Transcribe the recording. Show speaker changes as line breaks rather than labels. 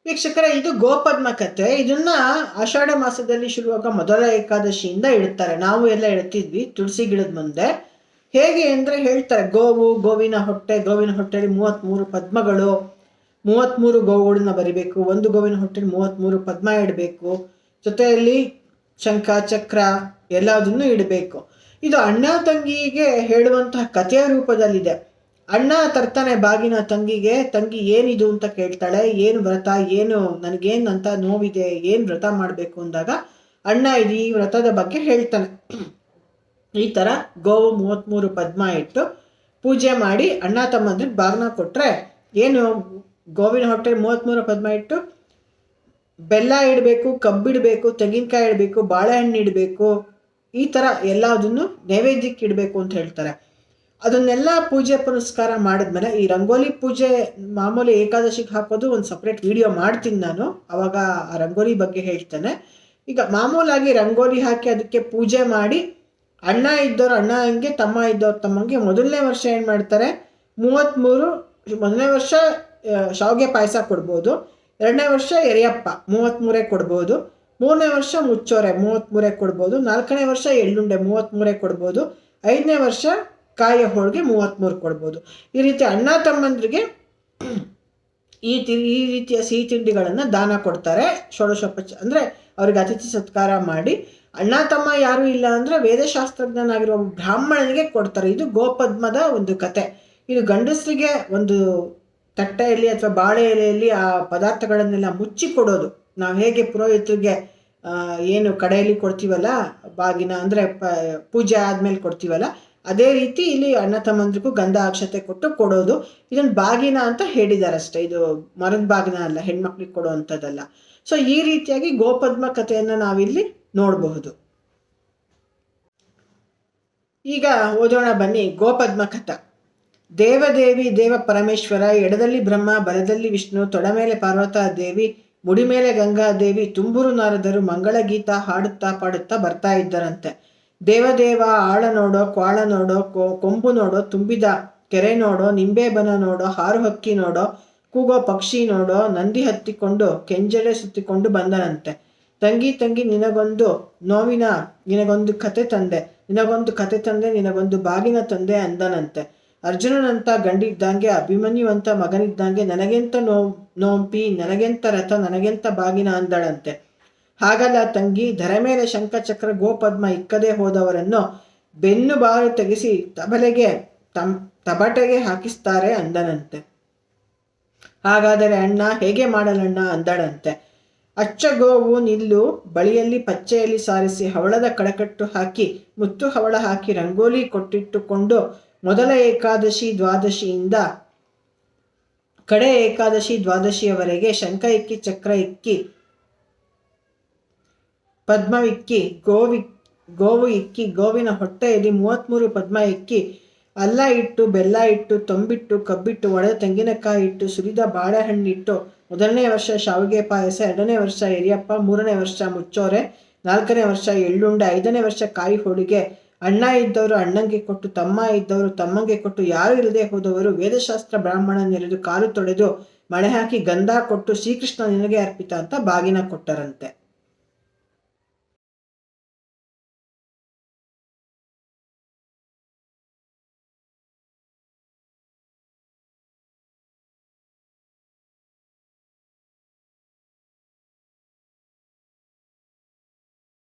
ವೀಕ್ಷಕರ, ಇದು ಗೋಪದ್ಮ ಕಥೆ. ಇದನ್ನ ಆಷಾಢ ಮಾಸದಲ್ಲಿ ಶುರುವಾಗ ಮೊದಲ ಏಕಾದಶಿಯಿಂದ ಇಡ್ತಾರೆ. ನಾವು ಎಲ್ಲ ಇಡ್ತಿದ್ವಿ ತುಳಸಿ ಗಿಡದ ಮುಂದೆ. ಹೇಗೆ ಅಂದ್ರೆ ಹೇಳ್ತಾರೆ, ಗೋವಿನ ಹೊಟ್ಟೆಯಲ್ಲಿ 33 ಪದ್ಮಗಳು, 33 ಗೋವುಗಳನ್ನ ಬರಿಬೇಕು. ಒಂದು ಗೋವಿನ ಹೊಟ್ಟೆಲಿ 33 ಪದ್ಮ ಇಡಬೇಕು. ಜೊತೆಯಲ್ಲಿ ಶಂಖ ಚಕ್ರ ಎಲ್ಲದನ್ನು ಇಡಬೇಕು. ಇದು ಅಣ್ಣ ತಂಗಿಗೆ ಹೇಳುವಂತಹ ಕಥೆಯ ರೂಪದಲ್ಲಿದೆ. ಅಣ್ಣ ತರ್ತಾನೆ ಬಾಗಿನ ತಂಗಿಗೆ. ತಂಗಿ ಏನಿದು ಅಂತ ಕೇಳ್ತಾಳೆ. ಏನು ವ್ರತ, ಏನು ನನಗೇನು ಅಂತ ನೋವಿದೆ, ಏನು ವ್ರತ ಮಾಡಬೇಕು ಅಂದಾಗ ಅಣ್ಣ ಇದು ಈ ವ್ರತದ ಬಗ್ಗೆ ಹೇಳ್ತಾನೆ. ಈ ಥರ ಗೋವು 33 ಪದ್ಮ ಇಟ್ಟು ಪೂಜೆ ಮಾಡಿ ಅಣ್ಣ ತಮ್ಮಂದ್ರಿಗೆ ಬಾಗಿನ ಕೊಟ್ಟರೆ, ಏನು ಗೋವಿನ ಹೊಟ್ಟೆ 33 ಪದ್ಮ ಇಟ್ಟು ಬೆಲ್ಲ ಇಡಬೇಕು, ಕಬ್ಬಿಡಬೇಕು, ತೆಂಗಿನಕಾಯಿ ಇಡಬೇಕು, ಬಾಳೆಹಣ್ಣು ಇಡಬೇಕು, ಈ ಥರ ಎಲ್ಲದನ್ನು ನೈವೇದ್ಯಕ್ಕೆ ಇಡಬೇಕು ಅಂತ ಹೇಳ್ತಾರೆ. ಅದನ್ನೆಲ್ಲ ಪೂಜೆ ಪುನಸ್ಕಾರ ಮಾಡಿದ್ಮೇಲೆ ಈ ರಂಗೋಲಿ ಪೂಜೆ ಮಾಮೂಲಿ ಏಕಾದಶಿಗೆ ಹಾಕೋದು ಒಂದು ಸಪ್ರೇಟ್ ವಿಡಿಯೋ ಮಾಡ್ತೀನಿ ನಾನು, ಅವಾಗ ಆ ರಂಗೋಲಿ ಬಗ್ಗೆ ಹೇಳ್ತೇನೆ. ಈಗ ಮಾಮೂಲಾಗಿ ರಂಗೋಲಿ ಹಾಕಿ ಅದಕ್ಕೆ ಪೂಜೆ ಮಾಡಿ ಅಣ್ಣ ಇದ್ದವ್ರು ಅಣ್ಣಂಗೆ, ತಮ್ಮ ಇದ್ದವ್ರು ತಮ್ಮಂಗೆ ಮೊದಲನೇ ವರ್ಷ ಏನು ಮಾಡ್ತಾರೆ, 33 ಮೊದಲನೇ ವರ್ಷ ಶಾವಿಗೆ ಪಾಯಸ ಕೊಡ್ಬೋದು, ಎರಡನೇ ವರ್ಷ ಎರಿಯಪ್ಪ 33 ಕೊಡ್ಬೋದು, ಮೂರನೇ ವರ್ಷ ಮುಚ್ಚೋರೆ 33 ಕೊಡ್ಬೋದು, ನಾಲ್ಕನೇ ವರ್ಷ ಎಳ್ಳುಂಡೆ 33 ಕೊಡ್ಬೋದು, ಐದನೇ ವರ್ಷ ಕಾಯಿಯ ಹೋಳಿಗೆ 33 ಕೊಡ್ಬೋದು. ಈ ರೀತಿ ಅಣ್ಣ ತಮ್ಮಂದ್ರಿಗೆ ಈ ರೀತಿಯ ಸಿಹಿ ತಿಂಡಿಗಳನ್ನು ದಾನ ಕೊಡ್ತಾರೆ. ಷೋಡಶೋಪಚ ಅಂದರೆ ಅವ್ರಿಗೆ ಅತಿಥಿ ಸತ್ಕಾರ ಮಾಡಿ. ಅಣ್ಣ ತಮ್ಮ ಯಾರೂ ಇಲ್ಲ ಅಂದರೆ ವೇದಶಾಸ್ತ್ರಜ್ಞನಾಗಿರೋ ಬ್ರಾಹ್ಮಣನಿಗೆ ಕೊಡ್ತಾರೆ. ಇದು ಗೋಪದ್ಮದ ಒಂದು ಕತೆ. ಇದು ಗಂಡಸರಿಗೆ ಒಂದು ತಟ್ಟೆಯಲ್ಲಿ ಅಥವಾ ಬಾಳೆ ಎಲೆಯಲ್ಲಿ ಆ ಪದಾರ್ಥಗಳನ್ನೆಲ್ಲ ಮುಚ್ಚಿ ಕೊಡೋದು. ನಾವು ಹೇಗೆ ಪುರೋಹಿತರಿಗೆ ಏನು ಕಡೆಯಲ್ಲಿ ಕೊಡ್ತೀವಲ್ಲ ಬಾಗಿನ, ಅಂದರೆ ಪೂಜೆ ಆದಮೇಲೆ ಕೊಡ್ತೀವಲ್ಲ, ಅದೇ ರೀತಿ ಇಲ್ಲಿ ಅಣ್ಣ ತಮ್ಮಂದ್ರಿಗೂ ಗಂಧ ಅಕ್ಷತೆ ಕೊಟ್ಟು ಕೊಡೋದು. ಇದನ್ನು ಬಾಗಿನ ಅಂತ ಹೇಳಿದ್ದಾರೆ ಅಷ್ಟೇ. ಇದು ಮರದ ಬಾಗಿನ ಅಲ್ಲ, ಹೆಣ್ಮಕ್ಳಿಗೆ ಕೊಡುವಂಥದ್ದಲ್ಲ. ಸೊ ಈ ರೀತಿಯಾಗಿ ಗೋಪದ್ಮ ಕಥೆಯನ್ನು ನಾವಿಲ್ಲಿ ನೋಡಬಹುದು. ಈಗ ಓದೋಣ ಬನ್ನಿ. ಗೋಪದ್ಮ ಕಥಾ. ದೇವದೇವಿ ದೇವ ಪರಮೇಶ್ವರ, ಎಡದಲ್ಲಿ ಬ್ರಹ್ಮ, ಬಲದಲ್ಲಿ ವಿಷ್ಣು, ತೊಡ ಮೇಲೆ ಪಾರ್ವತಾ ದೇವಿ, ಮುಡಿ ಮೇಲೆ ಗಂಗಾದೇವಿ, ತುಂಬೂರು ನಾರದರು ಮಂಗಳ ಗೀತ ಹಾಡುತ್ತಾ ಪಾಡುತ್ತಾ ಬರ್ತಾ ಇದ್ದರಂತೆ. ದೇವದೇವ ಆಳ ನೋಡೋ, ಕ್ವಾಳ ನೋಡೋ, ಕೊಂಬು ನೋಡೋ, ತುಂಬಿದ ಕೆರೆ ನೋಡೋ, ನಿಂಬೆ ಬನ ನೋಡೋ, ಹಾರು ಹಕ್ಕಿ ನೋಡೋ, ಕೂಗೋ ಪಕ್ಷಿ ನೋಡೋ, ನಂದಿ ಹತ್ತಿಕೊಂಡು ಕೆಂಜಲೆ ಸುತ್ತಿಕೊಂಡು ಬಂದನಂತೆ. ತಂಗಿ ತಂಗಿ ನಿನಗೊಂದು ನೋವಿನ ನಿನಗೊಂದು ಕತೆ ತಂದೆ, ನಿನಗೊಂದು ಕತೆ ತಂದೆ, ನಿನಗೊಂದು ಬಾಗಿನ ತಂದೆ ಅಂದನಂತೆ. ಅರ್ಜುನನಂತ ಗಂಡಿದ್ದಂಗೆ, ಅಭಿಮನ್ಯುವಂತ ಮಗನಿದ್ದಂಗೆ, ನನಗೆಂತ ನೋಂಪಿ, ನನಗೆಂತ ರಥ, ನನಗೆಂತ ಬಾಗಿನ ಅಂದಳಂತೆ. ಹಾಗಲ್ಲ ತಂಗಿ, ಧರೆ ಮೇಲೆ ಶಂಖಚಕ್ರ ಗೋಪದ್ಮ ಇಕ್ಕದೆ ಹೋದವರನ್ನು ಬೆನ್ನು ಬಾರು ತೆಗೆಸಿ ತಬಟೆಗೆ ಹಾಕಿಸ್ತಾರೆ ಅಂದನಂತೆ. ಹಾಗಾದರೆ ಅಣ್ಣ ಹೇಗೆ ಮಾಡಲಣ್ಣ ಅಂದಳಂತೆ. ಅಚ್ಚ ಗೋವು ನಿಲ್ಲು ಬಳಿಯಲ್ಲಿ ಪಚ್ಚೆಯಲ್ಲಿ ಸಾರಿಸಿ ಹವಳದ ಕಡಕಟ್ಟು ಹಾಕಿ ಮುತ್ತು ಹವಳ ಹಾಕಿ ರಂಗೋಲಿ ಕೊಟ್ಟಿಟ್ಟುಕೊಂಡು ಮೊದಲ ಏಕಾದಶಿ ದ್ವಾದಶಿಯಿಂದ ಕಡೆ ಏಕಾದಶಿ ದ್ವಾದಶಿಯವರೆಗೆ ಶಂಖ ಇಕ್ಕಿ, ಚಕ್ರ ಇಕ್ಕಿ, ಪದ್ಮವಿಕ್ಕಿ, ಗೋವು ಇಕ್ಕಿ, ಗೋವಿನ ಹೊಟ್ಟೆಯಲ್ಲಿ 33 ಪದ್ಮ ಇಕ್ಕಿ, ಅಲ್ಲ ಇಟ್ಟು, ಬೆಲ್ಲ ಇಟ್ಟು, ತಂಬಿಟ್ಟು, ಕಬ್ಬಿಟ್ಟು, ಒಡೆದ ತೆಂಗಿನಕಾಯಿ ಇಟ್ಟು, ಸುರಿದ ಬಾಳೆಹಣ್ಣಿಟ್ಟು, ಮೊದಲನೇ ವರ್ಷ ಶಾವಿಗೆ ಪಾಯಸ, ಎರಡನೇ ವರ್ಷ ಎರಿಯಪ್ಪ, ಮೂರನೇ ವರ್ಷ ಮುಚ್ಚೋರೆ, ನಾಲ್ಕನೇ ವರ್ಷ ಎಳ್ಳುಂಡೆ, ಐದನೇ ವರ್ಷ ಕಾಯಿ ಹೋಳಿಗೆ, ಅಣ್ಣ ಇದ್ದವರು ಅಣ್ಣಂಗೆ ಕೊಟ್ಟು, ತಮ್ಮ ಇದ್ದವರು ತಮ್ಮಂಗೆ ಕೊಟ್ಟು, ಯಾರು ಇಲ್ಲದೆ ಹೋದವರು ವೇದಶಾಸ್ತ್ರ ಬ್ರಾಹ್ಮಣನೆರೆದು ಕಾಲು ತೊಳೆದು ಮಣೆ ಹಾಕಿ ಗಂಧ ಕೊಟ್ಟು, ಶ್ರೀಕೃಷ್ಣ ನಿನಗೆ ಅರ್ಪಿತ ಅಂತ ಬಾಗಿನ ಕೊಟ್ಟರಂತೆ.